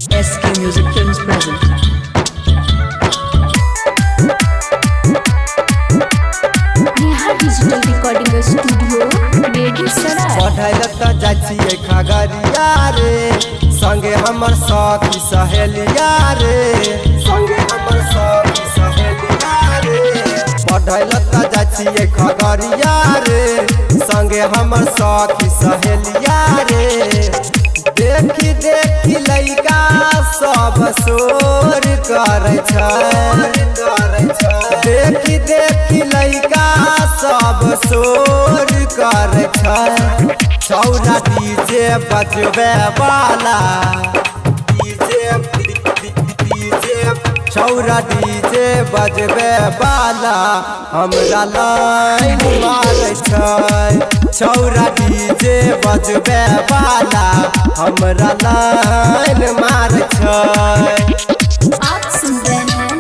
SK Music Films present. Neha digital recording studio Begusarai. पढ़ाई त जाइए खगड़िया रे, संगे हमर साथी सहेलिया रे, संगे हमर साथी सहेलिया रे। पढ़ाई त जाइए खगड़िया रे, संगे हमर साथी सहेलिया रे। देखी देखी लइका सब शोर करे छै, देखी देखी लइका सब शोर करे छै। छौरा डीजे बजबे वाला, छौरा डीजे बजबे वाला हमरा लाइन मारै छै। छौरा डीजे बजबे वाला हमरा लाइन मारै छै। आप सुन रहे हैं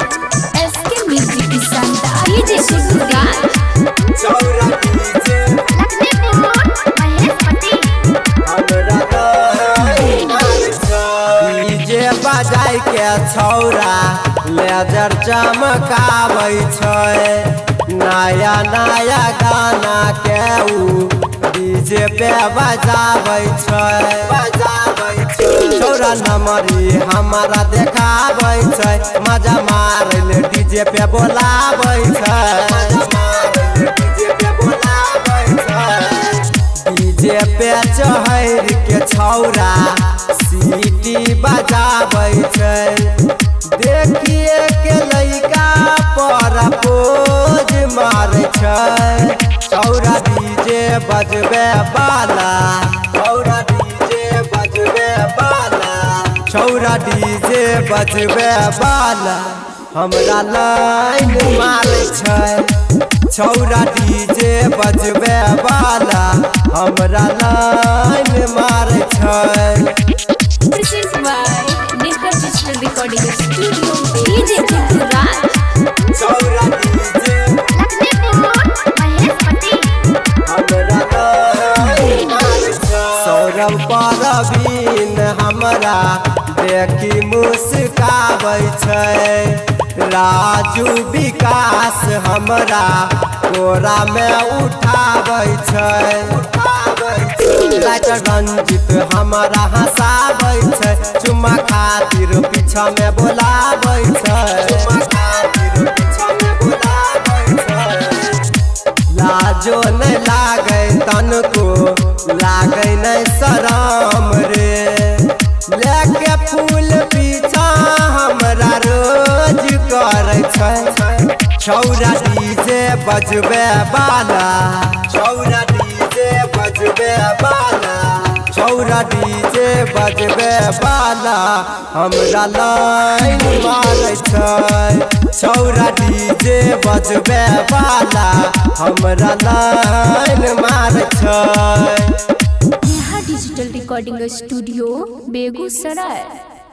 एसके म्यूजिक की शानदार डीजे सुराज। छौरा डीजे हमरा लाइन मारै छै। डीजे बजाय के छौरा लेजर चमकाबै छै। नया नया गाना के ऊ डीजे पे बजाबै छै, बजाबै छै। छौरा नमरी हमारा देखाबै छै, मजा मारै ले डीजे पे बोलाबै छै, डीजे पे बोलाबै छै। डीजे पे चढ़ के छौरा सीटी बजाबै छै। देखिए के लइका पर पोज मारै छै। छौरा डीजे बजबे वाला, छौरा डीजे बजबे वाला, छौरा डीजे बजबे वाला हमरा लाइन मारै छै। छौरा डीजे बजबे वाला हमरा लाइन मारै छै। Present by Neha digital recording studio DJ Suraj. छौरा डीजे हमरा लाइन मारै छै। सौरभ परवीन हमरा देखी मुस्काबै छै। राजू विकास हमरा कोरा में उठाबै छै, राइटर रंजित हमरा हंसाबै छै। चुम्मा खातिर पीछा में बोलाबै छै, चुम्मा खातिर पीछा में बोलाबै छै। लाजो नहीं लागे तनको, लागे नहीं शरम रे। लेके फूल पीछा हमरा रोज करे छै। छौरा डीजे बजबे वाला, छौरा डीजे बजबे वाला, छौरा डीजे बजबे वाला हमरा लाइन मारै छै। छौरा डीजे बजबे वाला हमरा लाइन मारै छै। Neha digital recording studio Begusarai.